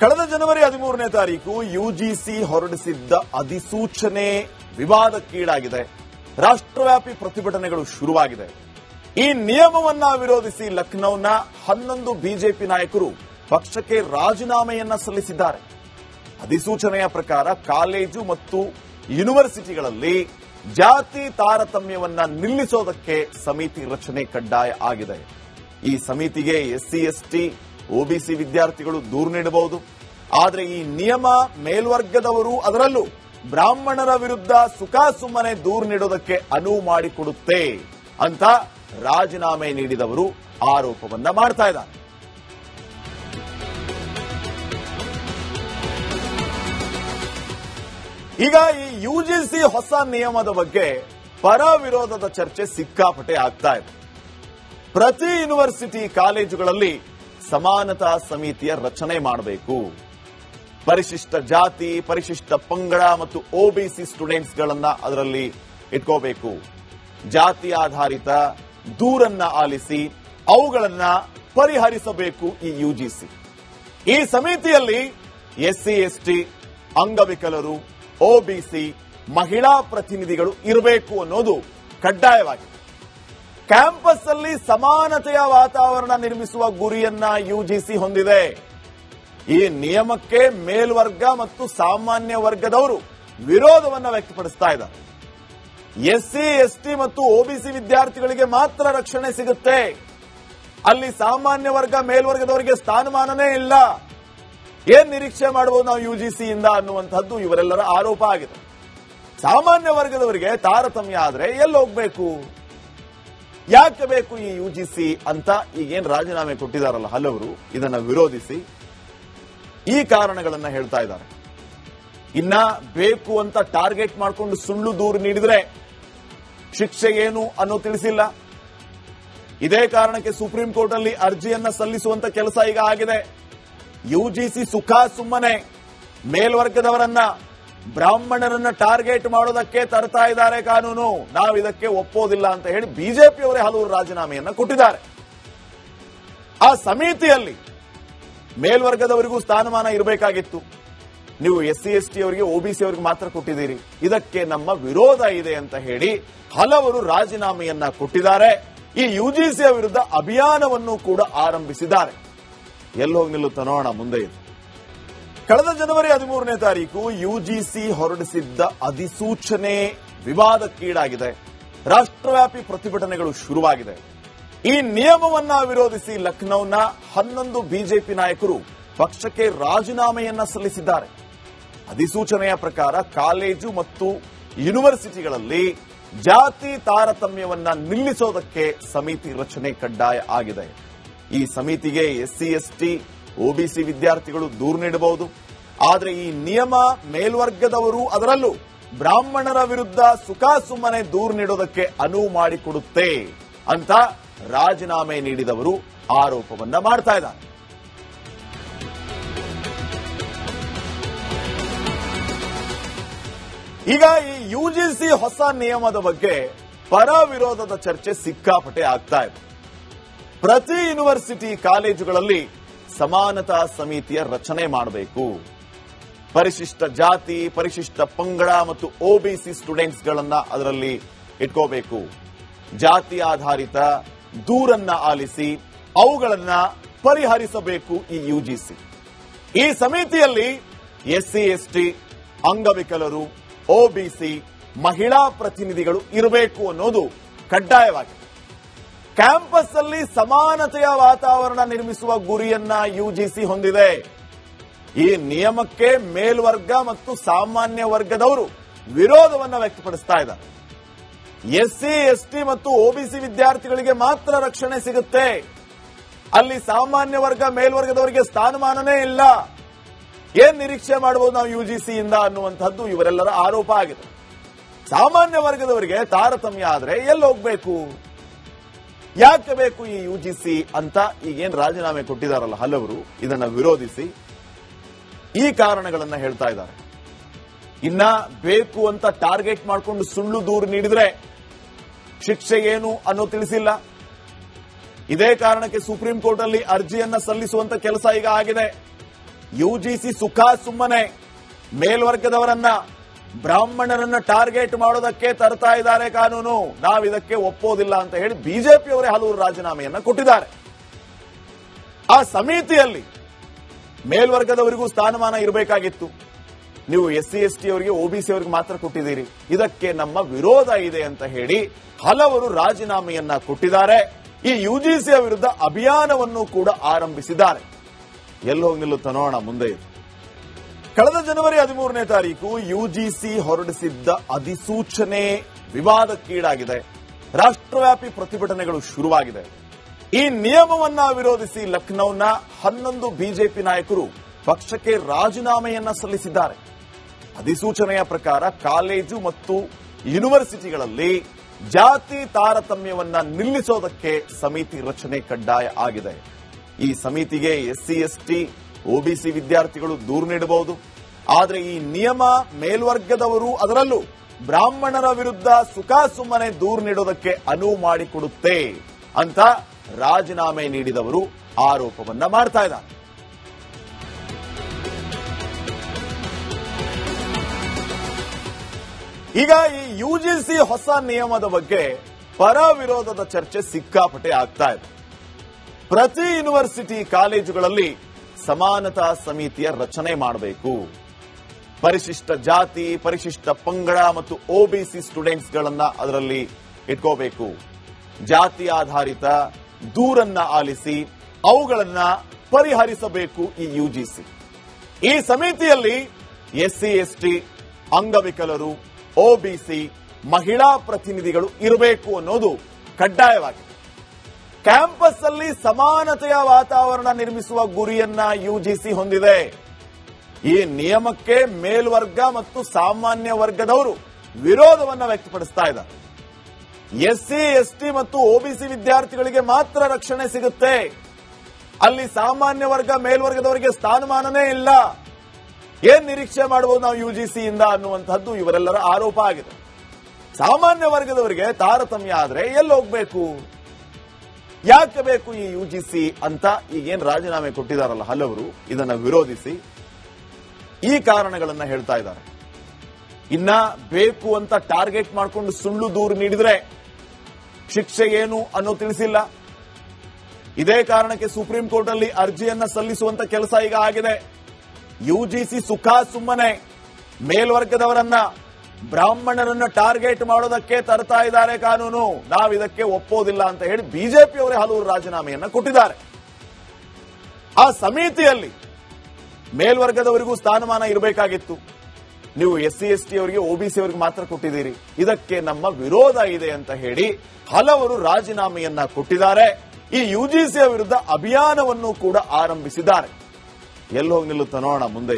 ಕಳೆದ ಜನವರಿ 13ನೇ ತಾರೀಕು ಯುಜಿಸಿ ಹೊರಡಿಸಿದ್ದ ಅಧಿಸೂಚನೆ ವಿವಾದಕ್ಕೀಡಾಗಿದೆ. ರಾಷ್ಟ್ರವ್ಯಾಪಿ ಪ್ರತಿಭಟನೆಗಳು ಶುರುವಾಗಿದೆ. ಈ ನಿಯಮವನ್ನ ವಿರೋಧಿಸಿ ಲಖನೌನ 11 ಬಿಜೆಪಿ ನಾಯಕರು ಪಕ್ಷಕ್ಕೆ ರಾಜೀನಾಮೆಯನ್ನ ಸಲ್ಲಿಸಿದ್ದಾರೆ. ಅಧಿಸೂಚನೆಯ ಪ್ರಕಾರ ಕಾಲೇಜು ಮತ್ತು ಯೂನಿವರ್ಸಿಟಿಗಳಲ್ಲಿ ಜಾತಿ ತಾರತಮ್ಯವನ್ನ ನಿಲ್ಲಿಸೋದಕ್ಕೆ ಸಮಿತಿ ರಚನೆ ಕಡ್ಡಾಯ ಆಗಿದೆ. ಈ ಸಮಿತಿಗೆ ಎಸ್ಸಿ ಎಸ್ಟಿ ಒಬಿಸಿ ವಿದ್ಯಾರ್ಥಿಗಳು ದೂರು ನೀಡಬಹುದು. ಆದರೆ ಈ ನಿಯಮ ಮೇಲ್ವರ್ಗದವರು, ಅದರಲ್ಲೂ ಬ್ರಾಹ್ಮಣರ ವಿರುದ್ಧ ಸುಖಾಸುಮ್ಮನೆ ದೂರು ನೀಡೋದಕ್ಕೆ ಅನುವು ಮಾಡಿಕೊಡುತ್ತೆ ಅಂತ ರಾಜೀನಾಮೆ ನೀಡಿದವರು ಆರೋಪವನ್ನ ಮಾಡ್ತಾ ಇದ್ದಾರೆ. ಈಗ ಈ ಯುಜಿಸಿ ಹೊಸ ನಿಯಮದ ಬಗ್ಗೆ ಪರ ವಿರೋಧದ ಚರ್ಚೆ ಸಿಕ್ಕಾಪಟ್ಟೆ ಆಗ್ತಾ ಇದೆ. ಪ್ರತಿ ಯೂನಿವರ್ಸಿಟಿ ಕಾಲೇಜುಗಳಲ್ಲಿ ಸಮಾನತಾ ಸಮಿತಿಯ ರಚನೆ ಮಾಡಬೇಕು. ಪರಿಶಿಷ್ಟ ಜಾತಿ, ಪರಿಶಿಷ್ಟ ಪಂಗಡ ಮತ್ತು ಒಬಿಸಿ ಸ್ಟೂಡೆಂಟ್ಸ್ಗಳನ್ನ ಅದರಲ್ಲಿ ಇಟ್ಕೋಬೇಕು. ಜಾತಿ ಆಧಾರಿತ ದೂರನ್ನ ಆಲಿಸಿ ಅವುಗಳನ್ನ ಪರಿಹರಿಸಬೇಕು ಈ ಯುಜಿಸಿ. ಈ ಸಮಿತಿಯಲ್ಲಿ ಎಸ್ಸಿ ಎಸ್ಟಿ, ಅಂಗವಿಕಲರು, ಒಬಿಸಿ, ಮಹಿಳಾ ಪ್ರತಿನಿಧಿಗಳು ಇರಬೇಕು ಅನ್ನೋದು ಕಡ್ಡಾಯವಾಗಿದೆ. ಕ್ಯಾಂಪಸ್ ಅಲ್ಲಿ ಸಮಾನತೆಯ ವಾತಾವರಣ ನಿರ್ಮಿಸುವ ಗುರಿಯನ್ನ ಯುಜಿಸಿ ಹೊಂದಿದೆ. ಈ ನಿಯಮಕ್ಕೆ ಮೇಲ್ವರ್ಗ ಮತ್ತು ಸಾಮಾನ್ಯ ವರ್ಗದವರು ವಿರೋಧವನ್ನ ವ್ಯಕ್ತಪಡಿಸ್ತಾ ಇದ್ದಾರೆ. ಎಸ್ಸಿ ಎಸ್ಟಿ ಮತ್ತು ಒಬಿಸಿ ವಿದ್ಯಾರ್ಥಿಗಳಿಗೆ ಮಾತ್ರ ರಕ್ಷಣೆ ಸಿಗುತ್ತೆ. ಅಲ್ಲಿ ಸಾಮಾನ್ಯ ವರ್ಗ ಮೇಲ್ವರ್ಗದವರಿಗೆ ಸ್ಥಾನಮಾನನೇ ಇಲ್ಲ. ಏನ್ ನಿರೀಕ್ಷೆ ಮಾಡಬಹುದು ನಾವು ಯುಜಿಸಿಯಿಂದ ಅನ್ನುವಂಥದ್ದು ಇವರೆಲ್ಲರ ಆರೋಪ ಆಗಿದೆ. ಸಾಮಾನ್ಯ ವರ್ಗದವರಿಗೆ ತಾರತಮ್ಯ ಆದ್ರೆ ಎಲ್ಲಿ ಹೋಗ್ಬೇಕು, ಯಾಕೆ ಬೇಕು ಈ ಯುಜಿಸಿ ಅಂತ ಈಗೇನ್ ರಾಜೀನಾಮೆ ಕೊಟ್ಟಿದ್ದಾರಲ್ಲ ಹಲವರು, ಇದನ್ನ ವಿರೋಧಿಸಿ ಈ ಕಾರಣಗಳನ್ನ ಹೇಳ್ತಾ ಇದ್ದಾರೆ. ಇನ್ನ ಬೇಕು ಅಂತ ಟಾರ್ಗೆಟ್ ಮಾಡಿಕೊಂಡು ಸುಳ್ಳು ದೂರು ನೀಡಿದ್ರೆ ಶಿಕ್ಷೆ ಏನು ಅನ್ನೋ ತಿಳಿಸಿಲ್ಲ. ಇದೇ ಕಾರಣಕ್ಕೆ ಸುಪ್ರೀಂ ಕೋರ್ಟ್ ಅಲ್ಲಿ ಅರ್ಜಿಯನ್ನ ಸಲ್ಲಿಸುವಂತ ಕೆಲಸ ಈಗ ಆಗಿದೆ. ಯುಜಿಸಿ ಸುಖ ಸುಮ್ಮನೆ ಮೇಲ್ವರ್ಗದವರನ್ನ, ಬ್ರಾಹ್ಮಣರನ್ನ ಟಾರ್ಗೆಟ್ ಮಾಡೋದಕ್ಕೆ ತರ್ತಾ ಇದ್ದಾರೆ ಕಾನೂನು. ನಾವು ಇದಕ್ಕೆ ಒಪ್ಪೋದಿಲ್ಲ ಅಂತ ಹೇಳಿ ಬಿಜೆಪಿಯವರೇ ಹಲವು ರಾಜೀನಾಮೆಯನ್ನ ಕೊಟ್ಟಿದ್ದಾರೆ. ಆ ಸಮಿತಿಯಲ್ಲಿ ಮೇಲ್ವರ್ಗದವರಿಗೂ ಸ್ಥಾನಮಾನ ಇರಬೇಕಾಗಿತ್ತು. ನೀವು ಎಸ್ಸಿ ಎಸ್ಟಿ ಅವರಿಗೆ, ಒಬಿಸಿ ಅವರಿಗೆ ಮಾತ್ರ ಕೊಟ್ಟಿದ್ದೀರಿ. ಇದಕ್ಕೆ ನಮ್ಮ ವಿರೋಧ ಇದೆ ಅಂತ ಹೇಳಿ ಹಲವರು ರಾಜೀನಾಮೆಯನ್ನ ಕೊಟ್ಟಿದ್ದಾರೆ. ಈ ಯುಜಿಸಿಯ ವಿರುದ್ಧ ಅಭಿಯಾನವನ್ನು ಕೂಡ ಆರಂಭಿಸಿದ್ದಾರೆ. ಎಲ್ಲೋಗಿ ನಿಲ್ಲುತ್ತ ನೋಡೋಣ ಮುಂದೆ ಇದು. ಕಳೆದ ಜನವರಿ 13ನೇ ತಾರೀಕು ಯುಜಿಸಿ ಹೊರಡಿಸಿದ್ದ ಅಧಿಸೂಚನೆ ವಿವಾದಕ್ಕೀಡಾಗಿದೆ. ರಾಷ್ಟ್ರವ್ಯಾಪಿ ಪ್ರತಿಭಟನೆಗಳು ಶುರುವಾಗಿದೆ. ಈ ನಿಯಮವನ್ನ ವಿರೋಧಿಸಿ ಲಖನೌನ 11 ಬಿಜೆಪಿ ನಾಯಕರು ಪಕ್ಷಕ್ಕೆ ರಾಜೀನಾಮೆಯನ್ನ ಸಲ್ಲಿಸಿದ್ದಾರೆ. ಅಧಿಸೂಚನೆಯ ಪ್ರಕಾರ ಕಾಲೇಜು ಮತ್ತು ಯೂನಿವರ್ಸಿಟಿಗಳಲ್ಲಿ ಜಾತಿ ತಾರತಮ್ಯವನ್ನ ನಿಲ್ಲಿಸೋದಕ್ಕೆ ಸಮಿತಿ ರಚನೆ ಕಡ್ಡಾಯ ಆಗಿದೆ. ಈ ಸಮಿತಿಗೆ ಎಸ್ಸಿ ಎಸ್ಟಿ ಒಬಿಸಿ ವಿದ್ಯಾರ್ಥಿಗಳು ದೂರು ನೀಡಬಹುದು. ಆದರೆ ಈ ನಿಯಮ ಮೇಲ್ವರ್ಗದವರು, ಅದರಲ್ಲೂ ಬ್ರಾಹ್ಮಣರ ವಿರುದ್ಧ ಸುಖಾಸುಮ್ಮನೆ ದೂರು ನೀಡೋದಕ್ಕೆ ಅನುವು ಮಾಡಿಕೊಡುತ್ತೆ ಅಂತ ರಾಜೀನಾಮೆ ನೀಡಿದವರು ಆರೋಪವನ್ನ ಮಾಡ್ತಾ ಇದ್ದಾರೆ. ಈಗ ಈ ಯುಜಿಸಿ ಹೊಸ ನಿಯಮದ ಬಗ್ಗೆ ಪರ ವಿರೋಧದ ಚರ್ಚೆ ಸಿಕ್ಕಾಪಟ್ಟೆ ಆಗ್ತಾ ಇದೆ. ಪ್ರತಿ ಯೂನಿವರ್ಸಿಟಿ ಕಾಲೇಜುಗಳಲ್ಲಿ ಸಮಾನತಾ ಸಮಿತಿಯ ರಚನೆ ಮಾಡಬೇಕು. ಪರಿಶಿಷ್ಟ ಜಾತಿ, ಪರಿಶಿಷ್ಟ ಪಂಗಡ ಮತ್ತು ಒಬಿಸಿ ಸ್ಟೂಡೆಂಟ್ಸ್ಗಳನ್ನ ಅದರಲ್ಲಿ ಇಟ್ಕೋಬೇಕು. ಜಾತಿ ಆಧಾರಿತ ದೂರನ್ನ ಆಲಿಸಿ ಅವುಗಳನ್ನ ಪರಿಹರಿಸಬೇಕು ಈ ಯುಜಿಸಿ. ಈ ಸಮಿತಿಯಲ್ಲಿ ಎಸ್ಸಿ ಎಸ್ಟಿ, ಅಂಗವಿಕಲರು, ಒಬಿಸಿ, ಮಹಿಳಾ ಪ್ರತಿನಿಧಿಗಳು ಇರಬೇಕು ಅನ್ನೋದು ಕಡ್ಡಾಯವಾಗಿದೆ. ಕ್ಯಾಂಪಸ್ ಅಲ್ಲಿ ಸಮಾನತೆಯ ವಾತಾವರಣ ನಿರ್ಮಿಸುವ ಗುರಿಯನ್ನ ಯುಜಿಸಿ ಹೊಂದಿದೆ. ಈ ನಿಯಮಕ್ಕೆ ಮೇಲ್ವರ್ಗ ಮತ್ತು ಸಾಮಾನ್ಯ ವರ್ಗದವರು ವಿರೋಧವನ್ನ ವ್ಯಕ್ತಪಡಿಸ್ತಾ ಇದ್ದಾರೆ. ಎಸ್ಸಿ ಎಸ್ಟಿ ಮತ್ತು ಒಬಿಸಿ ವಿದ್ಯಾರ್ಥಿಗಳಿಗೆ ಮಾತ್ರ ರಕ್ಷಣೆ ಸಿಗುತ್ತೆ. ಅಲ್ಲಿ ಸಾಮಾನ್ಯ ವರ್ಗ ಮೇಲ್ವರ್ಗದವರಿಗೆ ಸ್ಥಾನಮಾನನೇ ಇಲ್ಲ. ಏನ್ ನಿರೀಕ್ಷೆ ಮಾಡಬಹುದು ನಾವು ಯುಜಿಸಿಯಿಂದ ಅನ್ನುವಂಥದ್ದು ಇವರೆಲ್ಲರ ಆರೋಪ ಆಗಿದೆ. ಸಾಮಾನ್ಯ ವರ್ಗದವರಿಗೆ ತಾರತಮ್ಯ ಆದ್ರೆ ಎಲ್ಲಿ ಹೋಗ್ಬೇಕು, ಯಾಕೆ ಬೇಕು ಈ ಯುಜಿಸಿ ಅಂತ ಈಗೇನ್ ರಾಜೀನಾಮೆ ಕೊಟ್ಟಿದ್ದಾರಲ್ಲ ಹಲವರು, ಇದನ್ನ ವಿರೋಧಿಸಿ ಈ ಕಾರಣಗಳನ್ನ ಹೇಳ್ತಾ ಇದ್ದಾರೆ. ಇನ್ನ ಬೇಕು ಅಂತ ಟಾರ್ಗೆಟ್ ಮಾಡಿಕೊಂಡು ಸುಳ್ಳು ದೂರು ನೀಡಿದ್ರೆ ಶಿಕ್ಷೆ ಏನು ಅನ್ನೋ ತಿಳಿಸಿಲ್ಲ. ಇದೇ ಕಾರಣಕ್ಕೆ ಸುಪ್ರೀಂ ಕೋರ್ಟ್ ಅಲ್ಲಿ ಅರ್ಜಿಯನ್ನ ಸಲ್ಲಿಸುವಂತ ಕೆಲಸ ಈಗ ಆಗಿದೆ. ಯುಜಿಸಿ ಸುಖ ಸುಮ್ಮನೆ ಮೇಲ್ವರ್ಗದವರನ್ನ ಬ್ರಾಹ್ಮಣರನ್ನ ಟಾರ್ಗೆಟ್ ಮಾಡೋದಕ್ಕೆ ತರ್ತಾ ಇದ್ದಾರೆ ಕಾನೂನು, ನಾವಿದಕ್ಕೆ ಒಪ್ಪೋದಿಲ್ಲ ಅಂತ ಹೇಳಿ ಬಿಜೆಪಿಯವರೇ ಹಲವು ರಾಜೀನಾಮೆಯನ್ನ ಕೊಟ್ಟಿದ್ದಾರೆ. ಆ ಸಮಿತಿಯಲ್ಲಿ ಮೇಲ್ವರ್ಗದವರಿಗೂ ಸ್ಥಾನಮಾನ ಇರಬೇಕಾಗಿತ್ತು. ನೀವು SC ST ಅವರಿಗೆ OBC ಅವರಿಗೆ ಮಾತ್ರ ಕೊಟ್ಟಿದ್ದೀರಿ, ಇದಕ್ಕೆ ನಮ್ಮ ವಿರೋಧ ಇದೆ ಅಂತ ಹೇಳಿ ಹಲವರು ರಾಜೀನಾಮೆಯನ್ನ ಕೊಟ್ಟಿದ್ದಾರೆ. ಈ UGC ವಿರುದ್ಧ ಅಭಿಯಾನವನ್ನು ಕೂಡ ಆರಂಭಿಸಿದ್ದಾರೆ. ಎಲ್ಲಿ ಹೋಗಿ ನಿಲ್ಲುತ್ತ ನೋಡೋಣ ಮುಂದೆ. ಕಳೆದ ಜನವರಿ 13ನೇ ತಾರೀಕು UGC ಹೊರಡಿಸಿದ್ದ ಅಧಿಸೂಚನೆ ವಿವಾದಕ್ಕೀಡಾಗಿದೆ. ರಾಷ್ಟ್ರವ್ಯಾಪಿ ಪ್ರತಿಭಟನೆಗಳು ಶುರುವಾಗಿದೆ. ಈ ನಿಯಮವನ್ನ ವಿರೋಧಿಸಿ ಲಖನೌನ 11 ಬಿಜೆಪಿ ನಾಯಕರು ಪಕ್ಷಕ್ಕೆ ರಾಜೀನಾಮೆಯನ್ನ ಸಲ್ಲಿಸಿದ್ದಾರೆ. ಅಧಿಸೂಚನೆಯ ಪ್ರಕಾರ ಕಾಲೇಜು ಮತ್ತು ಯೂನಿವರ್ಸಿಟಿಗಳಲ್ಲಿ ಜಾತಿ ತಾರತಮ್ಯವನ್ನ ನಿಲ್ಲಿಸೋದಕ್ಕೆ ಸಮಿತಿ ರಚನೆ ಕಡ್ಡಾಯ ಆಗಿದೆ. ಈ ಸಮಿತಿಗೆ SC ST OBC ವಿದ್ಯಾರ್ಥಿಗಳು ದೂರು ನೀಡಬಹುದು. ಆದರೆ ಈ ನಿಯಮ ಮೇಲ್ವರ್ಗದವರು, ಅದರಲ್ಲೂ ಬ್ರಾಹ್ಮಣರ ವಿರುದ್ಧ ಸುಖ ಸುಮ್ಮನೆ ದೂರು ನೀಡೋದಕ್ಕೆ ಅನುವು ಮಾಡಿಕೊಡುತ್ತೆ ಅಂತ ರಾಜೀನಾಮೆ ನೀಡಿದವರು ಆರೋಪವನ್ನ ಮಾಡ್ತಾ ಇದ್ದಾರೆ. ಈಗ ಈ UGC ಹೊಸ ನಿಯಮದ ಬಗ್ಗೆ ಪರ ವಿರೋಧದ ಚರ್ಚೆ ಸಿಕ್ಕಾಪಟ್ಟೆ ಆಗ್ತಾ ಇದೆ. ಪ್ರತಿ ಯೂನಿವರ್ಸಿಟಿ ಕಾಲೇಜುಗಳಲ್ಲಿ ಸಮಾನತಾ ಸಮಿತಿಯ ರಚನೆ ಮಾಡಬೇಕು. ಪರಿಶಿಷ್ಟ ಜಾತಿ, ಪರಿಶಿಷ್ಟ ಪಂಗಡ ಮತ್ತು OBC ಸ್ಟೂಡೆಂಟ್ಸ್ ಗಳನ್ನ ಅದರಲ್ಲಿ ಇಟ್ಕೋಬೇಕು. ಜಾತಿ ಆಧಾರಿತ ದೂರನ್ನ ಆಲಿಸಿ ಅವುಗಳನ್ನ ಪರಿಹರಿಸಬೇಕು ಈ UGC. ಈ ಸಮಿತಿಯಲ್ಲಿ SC ST, ಅಂಗವಿಕಲರು, OBC, ಮಹಿಳಾ ಪ್ರತಿನಿಧಿಗಳು ಇರಬೇಕು ಅನ್ನೋದು ಕಡ್ಡಾಯವಾಗಿದೆ. ಕ್ಯಾಂಪಸ್ ಅಲ್ಲಿ ಸಮಾನತೆಯ ವಾತಾವರಣ ನಿರ್ಮಿಸುವ ಗುರಿಯನ್ನ UGC ಹೊಂದಿದೆ. ಈ ನಿಯಮಕ್ಕೆ ಮೇಲ್ವರ್ಗ ಮತ್ತು ಸಾಮಾನ್ಯ ವರ್ಗದವರು ವಿರೋಧವನ್ನ ವ್ಯಕ್ತಪಡಿಸ್ತಾ ಇದ್ದಾರೆ. SC ST ಮತ್ತು OBC ವಿದ್ಯಾರ್ಥಿಗಳಿಗೆ ಮಾತ್ರ ರಕ್ಷಣೆ ಸಿಗುತ್ತೆ, ಅಲ್ಲಿ ಸಾಮಾನ್ಯ ವರ್ಗ ಮೇಲ್ವರ್ಗದವರಿಗೆ ಸ್ಥಾನಮಾನನೇ ಇಲ್ಲ. ಏನ್ ನಿರೀಕ್ಷೆ ಮಾಡಬಹುದು ನಾವು UGC ಇಂದ ಅನ್ನುವಂಥದ್ದು ಇವರೆಲ್ಲರ ಆರೋಪ ಆಗಿದೆ. ಸಾಮಾನ್ಯ ವರ್ಗದವರಿಗೆ ತಾರತಮ್ಯ ಆದ್ರೆ ಎಲ್ಲಿ ಹೋಗ್ಬೇಕು, ಯಾಕೆ ಬೇಕು ಈ UGC ಅಂತ ಈಗೇನ್ ರಾಜೀನಾಮೆ ಕೊಟ್ಟಿದಾರಲ್ಲ ಹಲವರು, ಇದನ್ನ ವಿರೋಧಿಸಿ ಈ ಕಾರಣಗಳನ್ನ ಹೇಳ್ತಾ ಇದ್ದಾರೆ. ಇನ್ನ ಬೇಕು ಅಂತ ಟಾರ್ಗೆಟ್ ಮಾಡಿಕೊಂಡು ಸುಳ್ಳು ದೂರು ನೀಡಿದ್ರೆ ಶಿಕ್ಷೆ ಏನು ಅನ್ನೋ ತಿಳಿಸಿಲ್ಲ. ಇದೇ ಕಾರಣಕ್ಕೆ ಸುಪ್ರೀಂ ಕೋರ್ಟ್ ಅಲ್ಲಿ ಅರ್ಜಿಯನ್ನ ಸಲ್ಲಿಸುವಂತ ಕೆಲಸ ಈಗ ಆಗಿದೆ. UGC ಸುಖ ಸುಮ್ಮನೆ ಮೇಲ್ವರ್ಗದವರನ್ನ ಬ್ರಾಹ್ಮಣರನ್ನ ಟಾರ್ಗೆಟ್ ಮಾಡೋದಕ್ಕೆ ತರ್ತಾ ಇದ್ದಾರೆ ಕಾನೂನು, ನಾವಿದಕ್ಕೆ ಒಪ್ಪೋದಿಲ್ಲ ಅಂತ ಹೇಳಿ ಬಿಜೆಪಿಯವರೇ ಹಲವು ರಾಜೀನಾಮೆಯನ್ನ ಕೊಟ್ಟಿದ್ದಾರೆ. ಆ ಸಮಿತಿಯಲ್ಲಿ ಮೇಲ್ವರ್ಗದವರಿಗೂ ಸ್ಥಾನಮಾನ ಇರಬೇಕಾಗಿತ್ತು. ನೀವು SC ST ಅವರಿಗೆ OBC ಅವರಿಗೆ ಮಾತ್ರ ಕೊಟ್ಟಿದ್ದೀರಿ, ಇದಕ್ಕೆ ನಮ್ಮ ವಿರೋಧ ಇದೆ ಅಂತ ಹೇಳಿ ಹಲವರು ರಾಜೀನಾಮೆಯನ್ನ ಕೊಟ್ಟಿದ್ದಾರೆ. ಈ UGC ವಿರುದ್ಧ ಅಭಿಯಾನವನ್ನು ಕೂಡ ಆರಂಭಿಸಿದ್ದಾರೆ. ಎಲ್ಲಿ ಹೋಗಿ ನಿಲ್ಲುತ್ತ ನೋಡೋಣ ಮುಂದೆ.